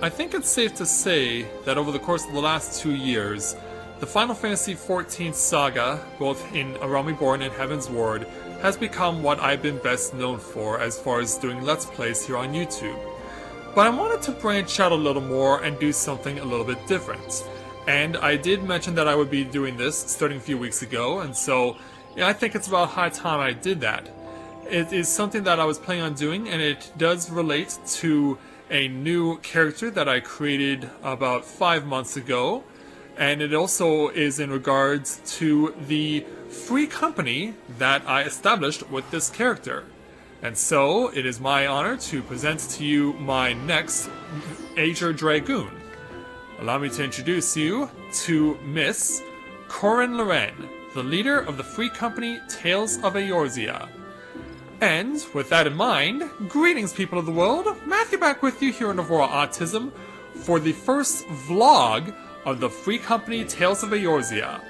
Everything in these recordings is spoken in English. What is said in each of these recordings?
I think it's safe to say that over the course of the last 2 years, the Final Fantasy XIV saga, both in A Realm Reborn and Heavensward, has become what I've been best known for as far as doing Let's Plays here on YouTube. But I wanted to branch out a little more and do something a little bit different. And I did mention that I would be doing this starting a few weeks ago, and so I think it's about high time I did that. It is something that I was planning on doing, and it does relate to a new character that I created about 5 months ago, and it also is in regards to the free company that I established with this character. And so, it is my honor to present to you my next Azure Dragoon. Allow me to introduce you to Miss Corin Loren, the leader of the free company Tales of Eorzea. And, with that in mind, greetings people of the world, Matthew back with you here in Aurora Autism for the first vlog of the free company Tales of Eorzea.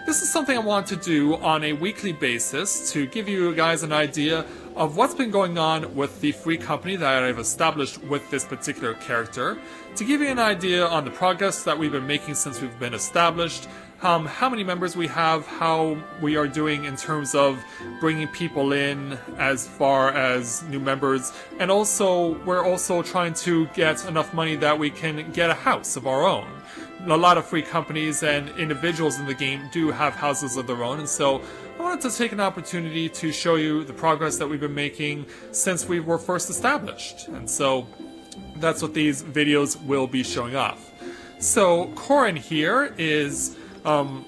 This is something I want to do on a weekly basis to give you guys an idea of what's been going on with the free company that I've established with this particular character, to give you an idea on the progress that we've been making since we've been established, how many members we have, how we are doing in terms of bringing people in as far as new members, and also we're also trying to get enough money that we can get a house of our own. A lot of free companies and individuals in the game do have houses of their own, and so I wanted to take an opportunity to show you the progress that we've been making since we were first established. And so that's what these videos will be showing off. So Corin here is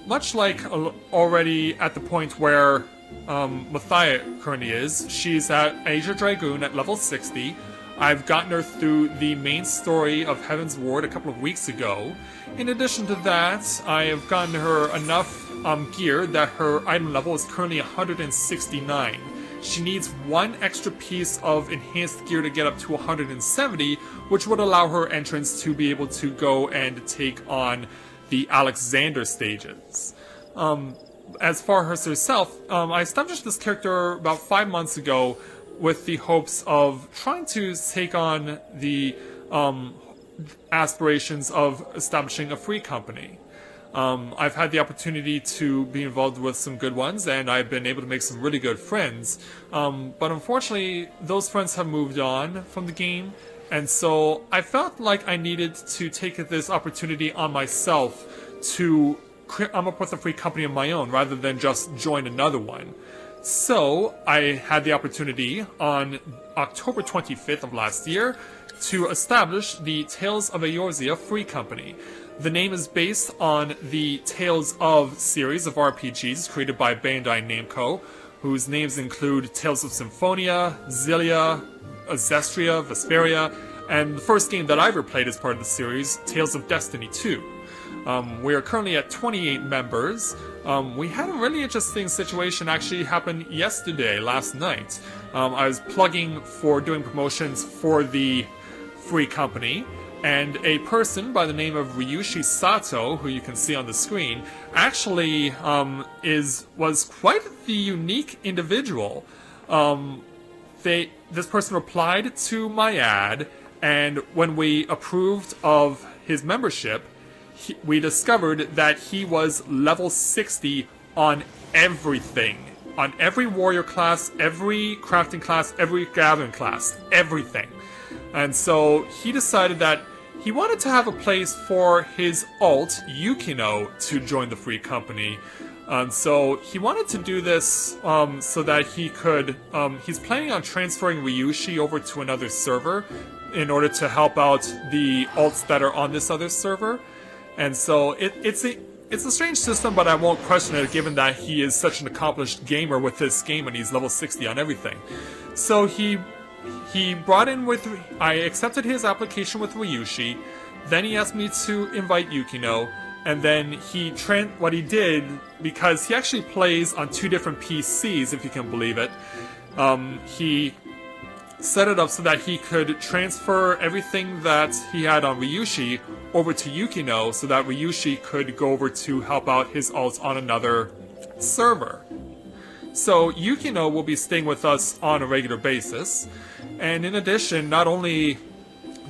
much like already at the point where Mathia currently is. She's at Azure Dragoon at level 60. I've gotten her through the main story of Heavensward a couple of weeks ago. In addition to that, I have gotten her enough gear that her item level is currently 169. She needs one extra piece of enhanced gear to get up to 170, which would allow her entrance to be able to go and take on the Alexander stages. As far as herself, I established this character about 5 months ago with the hopes of trying to take on the aspirations of establishing a free company. I've had the opportunity to be involved with some good ones, and I've been able to make some really good friends. But unfortunately, those friends have moved on from the game, and so I felt like I needed to take this opportunity on myself to come up with a free company of my own, rather than just join another one. So, I had the opportunity on October 25th of last year to establish the Tales of Eorzea free company. The name is based on the Tales of series of RPGs created by Bandai Namco, whose names include Tales of Symphonia, Xillia, Zestria, Vesperia, and the first game that I ever played as part of the series, Tales of Destiny 2. We are currently at 28 members. We had a really interesting situation actually happen yesterday, last night. I was plugging for doing promotions for the free company, and a person by the name of Ryushi Sato, who you can see on the screen, actually was quite the unique individual. This person replied to my ad, and when we approved of his membership, we discovered that he was level 60 on everything. On every warrior class, every crafting class, every gathering class, everything. And so he decided that he wanted to have a place for his alt, Yukino, to join the free company. So he wanted to do this so that he could... he's planning on transferring Ryushi over to another server in order to help out the alts that are on this other server. And so it's a strange system, but I won't question it given that he is such an accomplished gamer with this game and he's level 60 on everything. So he brought in with... I accepted his application with Ryushi, then he asked me to invite Yukino, and then what he did, because he actually plays on 2 different PCs, if you can believe it, he set it up so that he could transfer everything that he had on Ryushi over to Yukino, so that Ryushi could go over to help out his alts on another server. So Yukino will be staying with us on a regular basis, and in addition, not only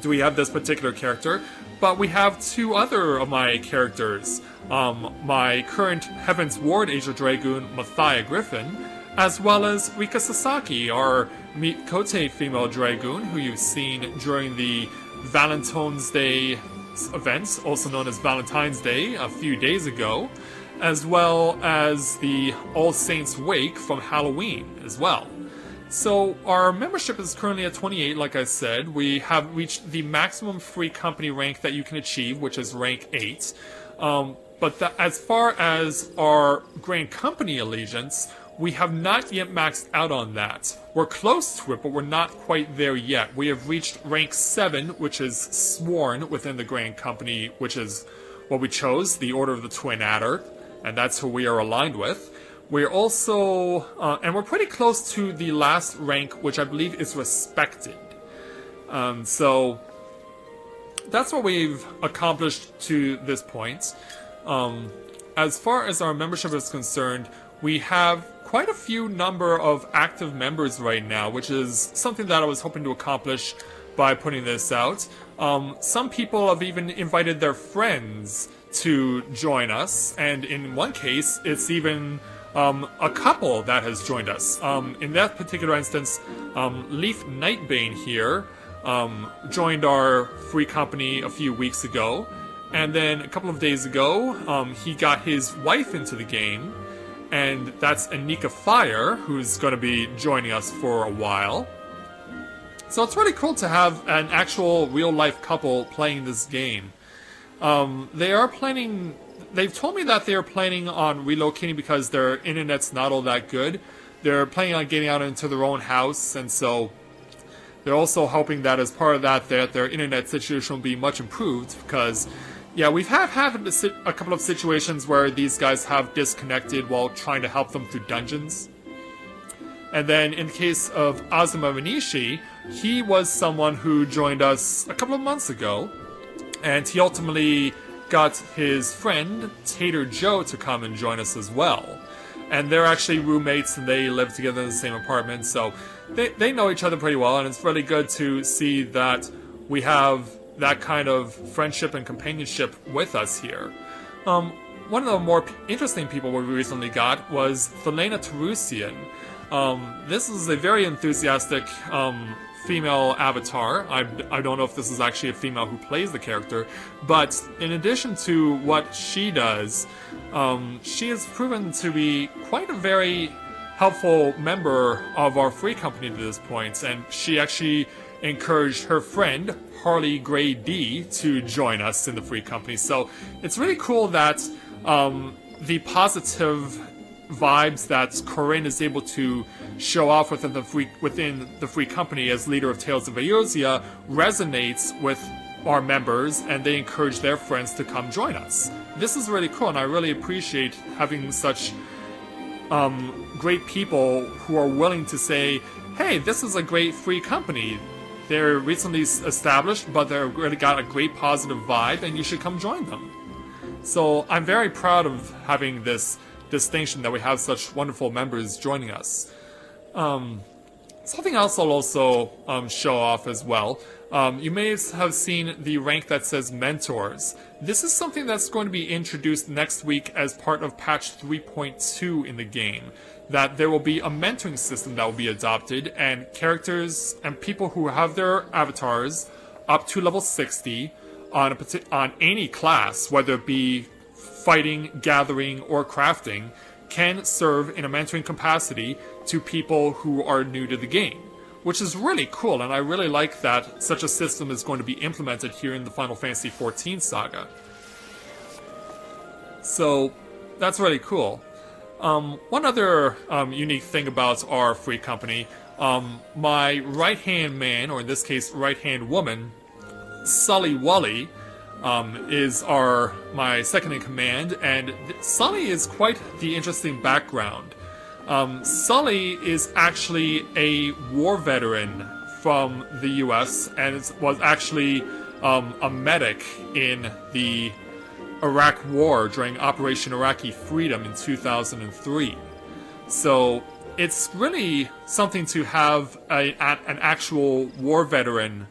do we have this particular character, but we have two other of my characters. My current Heavensward Asia Dragoon, Mathia Griffin, as well as Rika Sasaki, our Mikote female Dragoon, who you've seen during the Valentine's Day event, also known as Valentine's Day, a few days ago, as well as the All Saints Wake from Halloween as well. So our membership is currently at 28, like I said. We have reached the maximum free company rank that you can achieve, which is rank 8. But as far as our Grand Company allegiance, we have not yet maxed out on that. We're close to it, but we're not quite there yet. We have reached rank 7, which is sworn within the Grand Company, which is what we chose, the Order of the Twin Adder, and that's who we are aligned with. We're also, and we're pretty close to the last rank, which I believe is respected. So that's what we've accomplished to this point. As far as our membership is concerned, we have quite a few number of active members right now, which is something that I was hoping to accomplish by putting this out. Some people have even invited their friends to join us, and in one case, it's even a couple that has joined us. In that particular instance, Leaf Nightbane here joined our free company a few weeks ago, and then a couple of days ago, he got his wife into the game, and that's Anika Fire, who's going to be joining us for a while. So it's really cool to have an actual real-life couple playing this game. They've told me that they're planning on relocating because their internet's not all that good. They're planning on getting out into their own house, and so they're also hoping that as part of that, their internet situation will be much improved, because yeah, we've had a couple of situations where these guys have disconnected while trying to help them through dungeons. And then in the case of Azuma Minishi, he was someone who joined us a couple of months ago, and he ultimately got his friend, Tater Joe, to come and join us as well. And they're actually roommates, and they live together in the same apartment, so they know each other pretty well, and it's really good to see that we have that kind of friendship and companionship with us here. One of the more interesting people we recently got was Thelena Tarusian. This is a very enthusiastic female avatar. I don't know if this is actually a female who plays the character, but in addition to what she does, she has proven to be quite a very helpful member of our free company to this point, and she actually encouraged her friend, Harley Gray D, to join us in the free company. So it's really cool that the positive vibes that Corinne is able to show off within the free company as leader of Tales of Eorzea resonates with our members, and they encourage their friends to come join us. This is really cool, and I really appreciate having such great people who are willing to say, hey, this is a great free company. They're recently established, but they've really got a great positive vibe, and you should come join them. So I'm very proud of having this distinction that we have such wonderful members joining us. Something else I'll also show off as well. You may have seen the rank that says Mentors. This is something that's going to be introduced next week as part of patch 3.2 in the game. That there will be a mentoring system that will be adopted, and characters and people who have their avatars up to level 60 on any class, whether it be fighting, gathering, or crafting, can serve in a mentoring capacity to people who are new to the game, which is really cool, and I really like that such a system is going to be implemented here in the Final Fantasy XIV saga. So that's really cool. One other unique thing about our free company, my right-hand man, or in this case, right-hand woman, Sully Wully, is my second-in-command, and Sully is quite the interesting background. Sully is actually a war veteran from the US, and was actually a medic in the Iraq War during Operation Iraqi Freedom in 2003. So it's really something to have an actual war veteran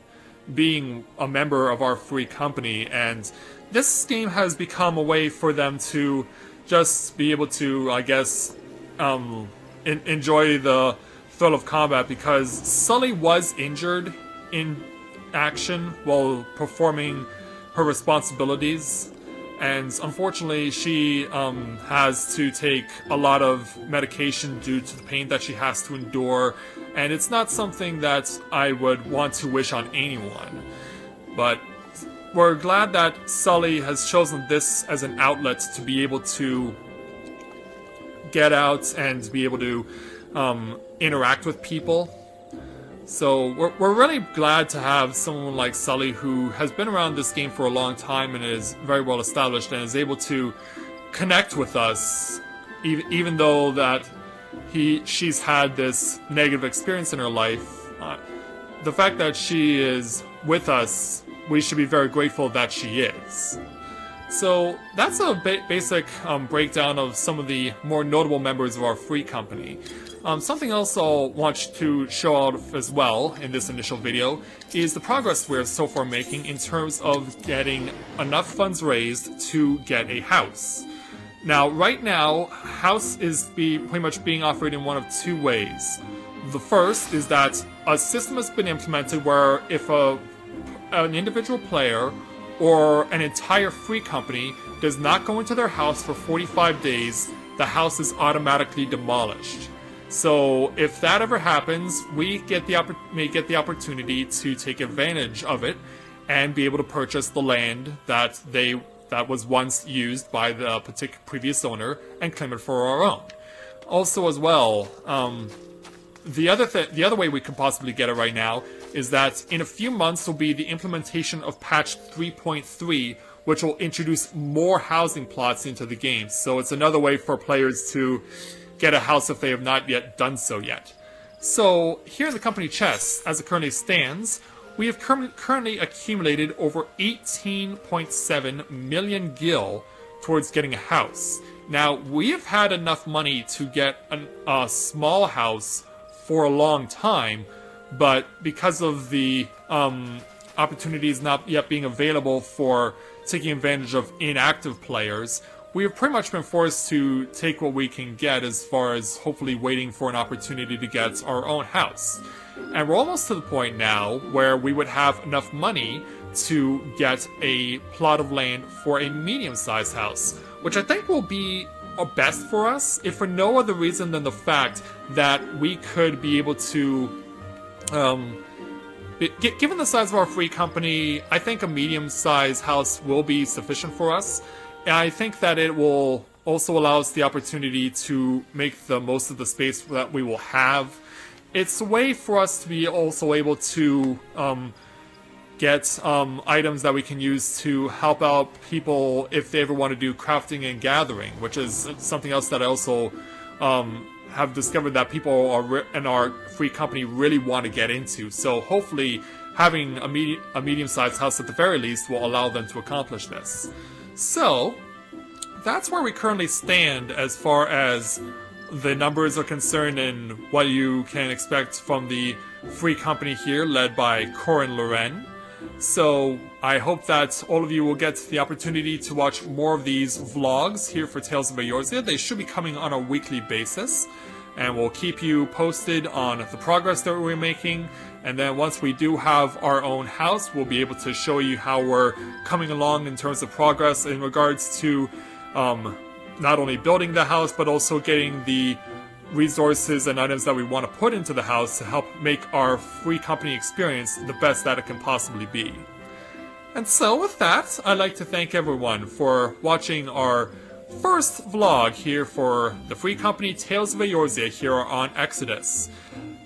being a member of our free company, and this game has become a way for them to just be able to, I guess, enjoy the thrill of combat, because Sully was injured in action while performing her responsibilities, and unfortunately she has to take a lot of medication due to the pain that she has to endure, and it's not something that I would want to wish on anyone. But we're glad that Sully has chosen this as an outlet to be able to get out and be able to interact with people. So we're really glad to have someone like Sully, who has been around this game for a long time and is very well established and is able to connect with us, even though that she's had this negative experience in her life. The fact that she is with us, we should be very grateful that she is. So that's a basic breakdown of some of the more notable members of our free company. Something else I'll want to show out as well in this initial video is the progress we're so far making in terms of getting enough funds raised to get a house. Now, right now, house is pretty much being operated in one of two ways. The first is that a system has been implemented where if an individual player or an entire free company does not go into their house for 45 days, the house is automatically demolished. So if that ever happens, we may get the opportunity to take advantage of it and be able to purchase the land that was once used by the previous owner and claim it for our own. Also as well, the other way we could possibly get it right now is that in a few months will be the implementation of patch 3.3, which will introduce more housing plots into the game. So it's another way for players to get a house if they have not yet done so yet. So here in the company chest, as it currently stands, we have currently accumulated over 18.7 million gil towards getting a house. Now, we have had enough money to get a small house for a long time, but because of the opportunities not yet being available for taking advantage of inactive players, we have pretty much been forced to take what we can get as far as hopefully waiting for an opportunity to get our own house. And we're almost to the point now where we would have enough money to get a plot of land for a medium-sized house, which I think will be best for us, if for no other reason than the fact that we could be able to, given the size of our free company, I think a medium-sized house will be sufficient for us. And I think that it will also allow us the opportunity to make the most of the space that we will have. It's a way for us to be also able to get items that we can use to help out people if they ever want to do crafting and gathering, which is something else that I also have discovered that people in our free company really want to get into. So hopefully having a medium-sized house at the very least will allow them to accomplish this. So that's where we currently stand as far as the numbers are concerned and what you can expect from the free company here led by Corin Loren. So I hope that all of you will get the opportunity to watch more of these vlogs here for Tales of Eorzea. They should be coming on a weekly basis, and we'll keep you posted on the progress that we're making. And then once we do have our own house, we'll be able to show you how we're coming along in terms of progress in regards to not only building the house, but also getting the resources and items that we want to put into the house to help make our free company experience the best that it can possibly be. And so with that, I'd like to thank everyone for watching our first vlog here for the free company Tales of Eorzea here on Exodus.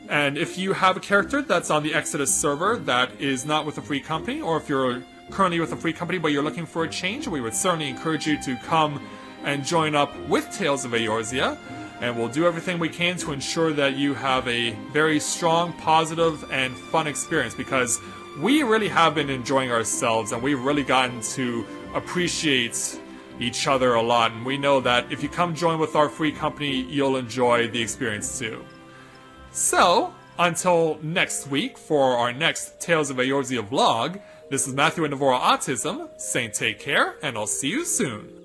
And if you have a character that's on the Exodus server that is not with a free company, or if you're currently with a free company but you're looking for a change, we would certainly encourage you to come and join up with Tales of Eorzea, and we'll do everything we can to ensure that you have a very strong, positive, and fun experience, because we really have been enjoying ourselves and we've really gotten to appreciate each other a lot, and we know that if you come join with our free company, you'll enjoy the experience too. So, Until next week for our next Tales of Eorzea vlog, this is Matthew and Navora Autism, saying take care, and I'll see you soon.